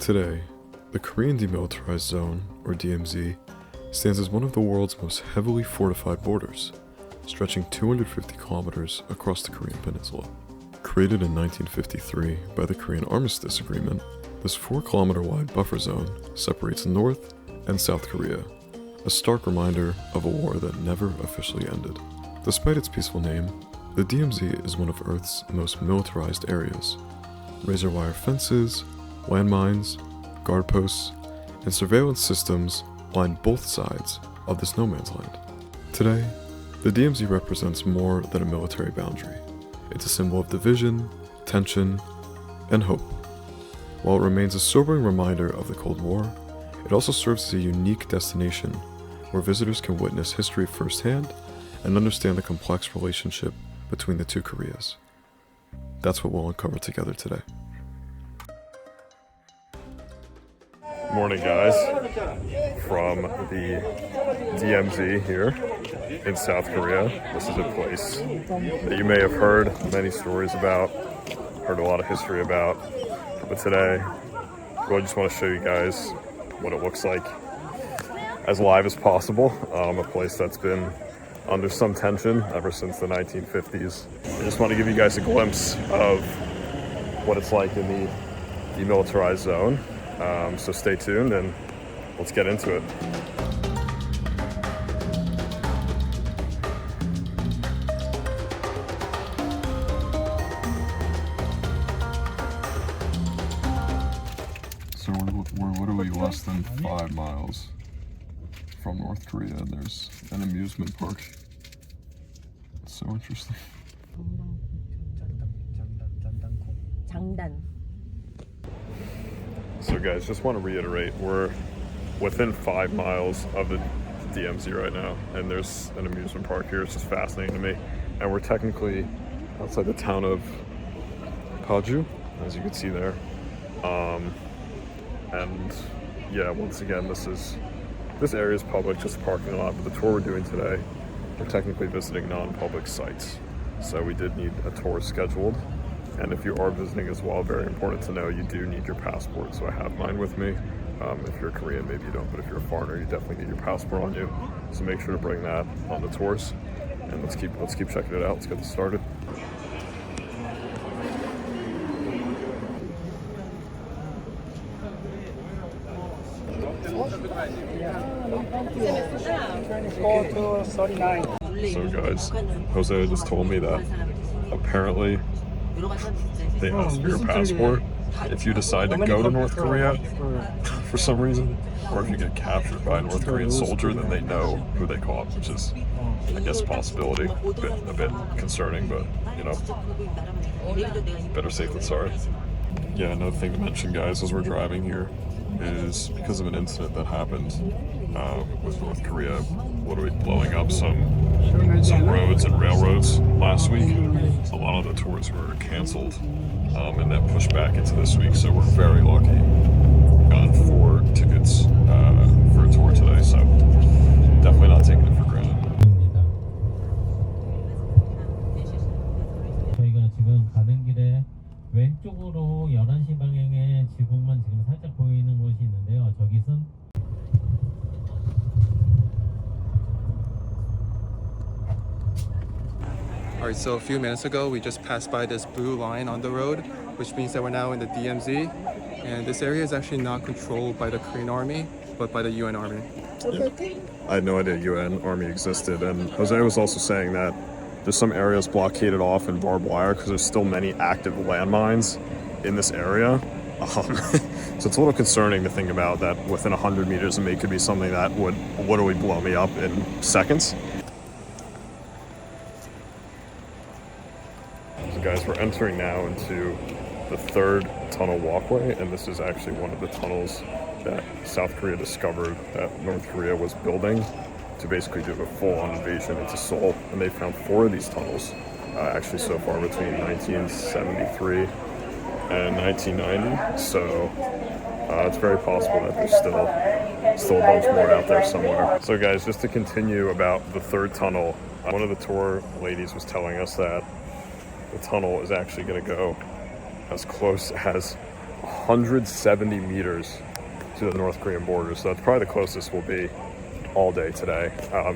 Today, the Korean Demilitarized Zone, or DMZ, stands as one of the world's most heavily fortified borders, stretching 250 kilometers across the Korean peninsula. Created in 1953 by the Korean Armistice Agreement, this 4-kilometer wide buffer zone separates North and South Korea, a stark reminder of a war that never officially ended. Despite its peaceful name, the DMZ is one of Earth's most militarized areas. Razor wire fences, landmines, guard posts, and surveillance systems line both sides of this no man's land. Today, the DMZ represents more than a military boundary. It's a symbol of division, tension, and hope. While it remains a sobering reminder of the Cold War, it also serves as a unique destination where visitors can witness history firsthand and understand the complex relationship between the two Koreas. That's what we'll uncover together today. Morning, guys, from the DMZ here in South Korea. This is a place that you may have heard many stories about, heard a lot of history about, but today I really just want to show you guys what it looks like as live as possible. A place that's been under some tension ever since the 1950s. I just want to give you guys a glimpse of what it's like in the demilitarized zone. So stay tuned and let's get into it. So we're literally less than 5 miles from North Korea, and there's an amusement park. It's so interesting. So guys, just want to reiterate, we're within 5 miles of the DMZ right now, and there's an amusement park here. It's just fascinating to me. And we're technically outside the town of Paju, as you can see there. And yeah, once again, this area is public, just a parking lot, but the tour we're doing today, we're technically visiting non-public sites. So we did need a tour scheduled. And if you are visiting as well, very important to know, you do need your passport. So I have mine with me. If you're Korean, maybe you don't, but if you're a foreigner, you definitely need your passport on you. So make sure to bring that on the tours. And let's keep checking it out. Let's get this started. So guys, Jose just told me that apparently they ask for your passport if you decide to go to North Korea for some reason, or if you get captured by a North Korean soldier, then they know who they caught, which is, I guess, a possibility. A bit concerning, but you know, better safe than sorry. Yeah, another thing to mention, guys, as we're driving here, is because of an incident that happened with North Korea literally blowing up some roads and railroads last week. A lot of the tours were canceled and then pushed back into this week, so we're very lucky. We've gotten 4 tickets for a tour today, so definitely not taking it for granted. 저희가 지금 가는 길에 왼쪽으로 11시 방향에 지붕만 지금 살짝 보이는 곳이 있는데요. 저기는 Alright, so a few minutes ago we just passed by this blue line on the road, which means that we're now in the DMZ, and this area is actually not controlled by the Korean Army, but by the UN Army. Yeah. I had no idea UN Army existed, and Jose was also saying that there's some areas blockaded off in barbed wire because there's still many active landmines in this area. So it's a little concerning to think about that within 100 meters of me could be something that would literally blow me up in seconds. So guys, we're entering now into the 3rd tunnel walkway, and this is actually one of the tunnels that South Korea discovered that North Korea was building to basically do a full-on invasion into Seoul. And they found 4 of these tunnels, actually so far between 1973 and 1990. So it's very possible that there's still a bunch more out there somewhere. So guys, just to continue about the 3rd tunnel, one of the tour ladies was telling us that the tunnel is actually going to go as close as 170 meters to the North Korean border, so that's probably the closest we'll be all day today.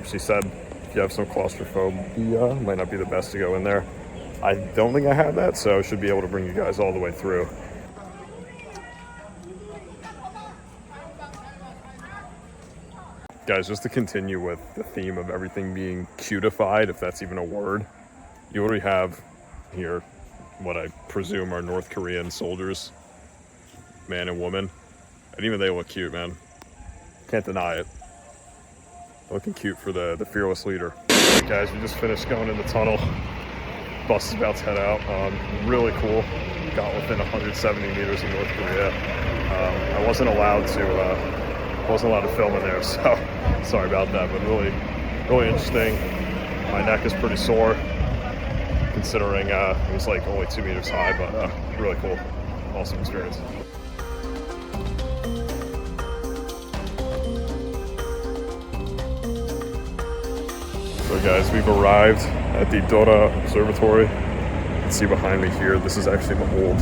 She said if you have some claustrophobia, might not be the best to go in there. I don't think I have that, so I should be able to bring you guys all the way through. Guys, just to continue with the theme of everything being cutified, if that's even a word, you already have here what I presume are North Korean soldiers, man and woman, and even they look cute, man. Can't deny it. Looking cute for the fearless leader. All right, guys, we just finished going in the tunnel. Bus is about to head out. Really cool. Got within 170 meters of North Korea. I wasn't allowed to film in there, so sorry about that, but really interesting. My neck is pretty sore considering it was like only 2 meters high, but really cool. Awesome experience. So guys, we've arrived at the Dora Observatory. You can see behind me here, this is actually the old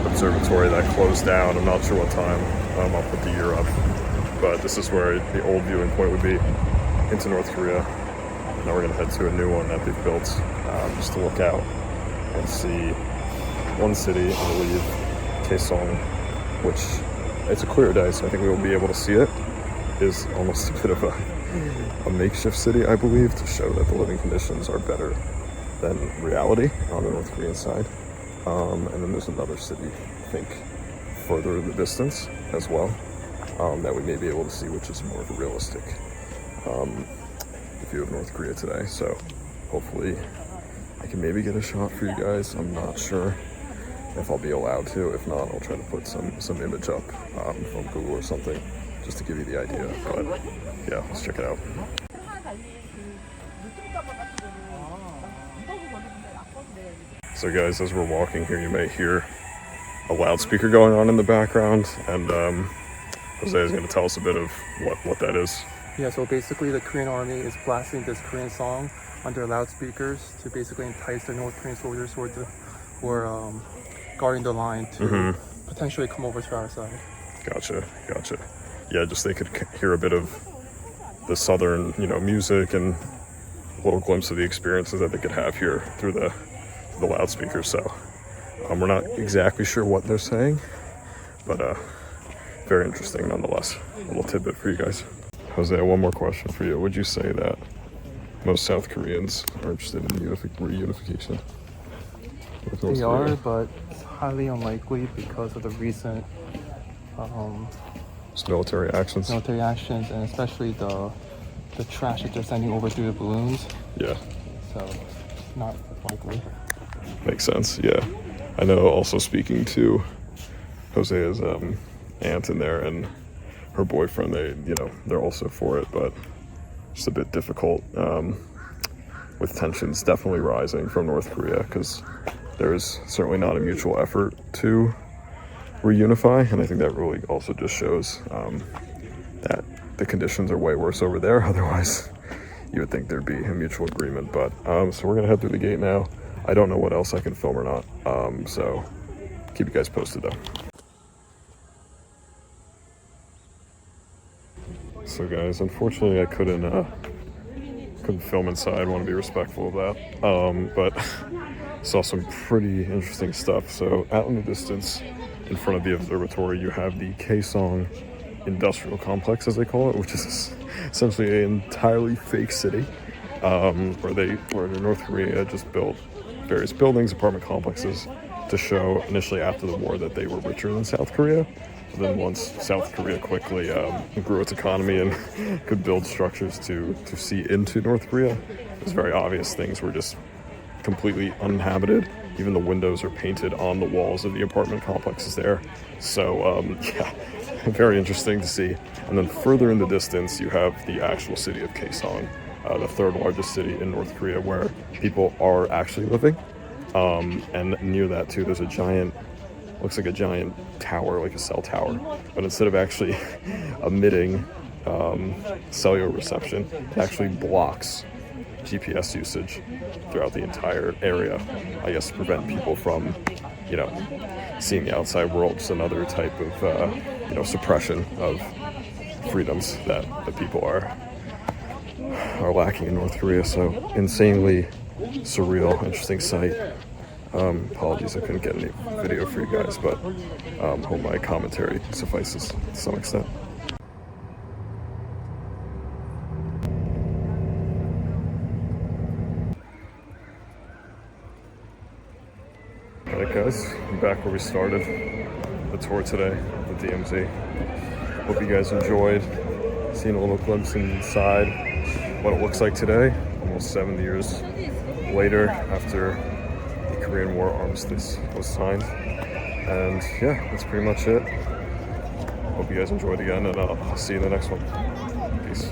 observatory that closed down. I'm not sure what time. I'll put the year up. But this is where the old viewing point would be into North Korea. Now we're gonna head to a new one that they've built just to look out and see one city, I believe, Kaesong, which it's a clear day, so I think we will be able to see it. Is almost a bit of a makeshift city, I believe, to show that the living conditions are better than reality on the North Korean side. And then there's another city, I think, further in the distance as well, that we may be able to see, which is more of a realistic view of North Korea today. So hopefully I can maybe get a shot for you guys. I'm not sure if I'll be allowed to. If not, I'll try to put some image up from Google or something just to give you the idea. But yeah, let's check it out. So guys, as we're walking here, you may hear a loudspeaker going on in the background, and Jose is going to tell us a bit of what that is. Yeah, so basically the Korean army is blasting this Korean song under loudspeakers to basically entice the North Korean soldiers who are guarding the line to potentially come over to our side. Gotcha. Yeah, just they could hear a bit of the southern, music and a little glimpse of the experiences that they could have here through the loudspeakers. So we're not exactly sure what they're saying, but very interesting nonetheless. A little tidbit for you guys. Jose, one more question for you. Would you say that most South Koreans are interested in reunification? They are, but it's highly unlikely because of the recent military actions, and especially the trash that they're sending over through the balloons. Yeah. So, not likely. Makes sense. Yeah. I know. Also, speaking to Jose's aunt in there and her boyfriend, they're also for it, but just a bit difficult with tensions definitely rising from North Korea, because there's certainly not a mutual effort to reunify, and I think that really also just shows that the conditions are way worse over there. Otherwise, you would think there'd be a mutual agreement. But so we're gonna head through the gate now. I don't know what else I can film or not, so keep you guys posted though. So guys, unfortunately I couldn't film inside. I want to be respectful of that, but saw some pretty interesting stuff. So out in the distance in front of the observatory, you have the Kaesong industrial complex, as they call it, which is essentially an entirely fake city where North Korea just built various buildings, apartment complexes, to show initially after the war that they were richer than South Korea. But then once South Korea quickly grew its economy and could build structures to see into North Korea, it was very obvious things were just completely uninhabited. Even the windows are painted on the walls of the apartment complexes there. So yeah, very interesting to see. And then further in the distance, you have the actual city of Kaesong, the third largest city in North Korea, where people are actually living. And near that too, there's a giant, looks like a giant tower, like a cell tower, but instead of actually emitting cellular reception, it actually blocks GPS usage throughout the entire area, I guess, to prevent people from, seeing the outside world. Just another type of, suppression of freedoms that the people are lacking in North Korea. So insanely surreal, interesting sight. Apologies I couldn't get any video for you guys, but hope my commentary suffices to some extent. Alright guys, I'm back where we started the tour today of the DMZ. Hope you guys enjoyed seeing a little glimpse inside what it looks like today, almost 70 years later after the Korean War armistice was signed. And yeah, that's pretty much it. Hope you guys enjoyed again, and I'll see you in the next one. Peace.